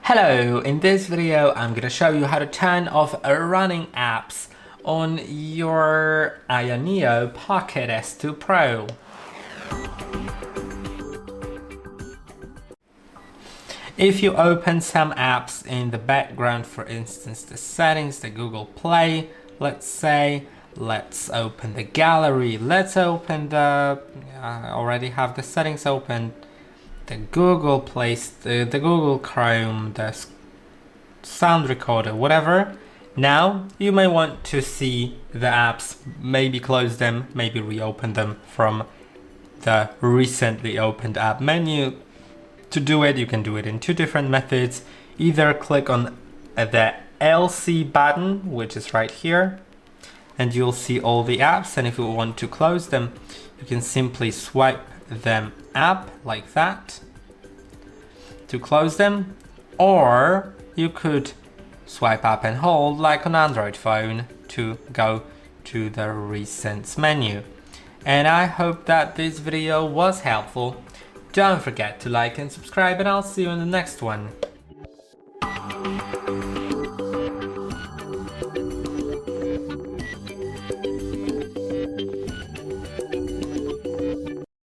Hello, in this video I'm going to show you how to turn off running apps on your AYANEO Pocket S2 Pro. If you open some apps in the background, for instance the settings, the Google Play, let's open the gallery, let's open the, I already have the settings open, the Google Play, the Google Chrome, the sound recorder, whatever. Now you may want to see the apps, maybe close them, maybe reopen them from the recently opened app menu. To do it, you can do it in two different methods. Either click on the LC button, which is right here, and you'll see all the apps, and if you want to close them, you can simply swipe them up like that to close them, or you could swipe up and hold like on Android phone to go to the recent menu. And I hope that this video was helpful. Don't forget to like and subscribe, and I'll see you in the next one.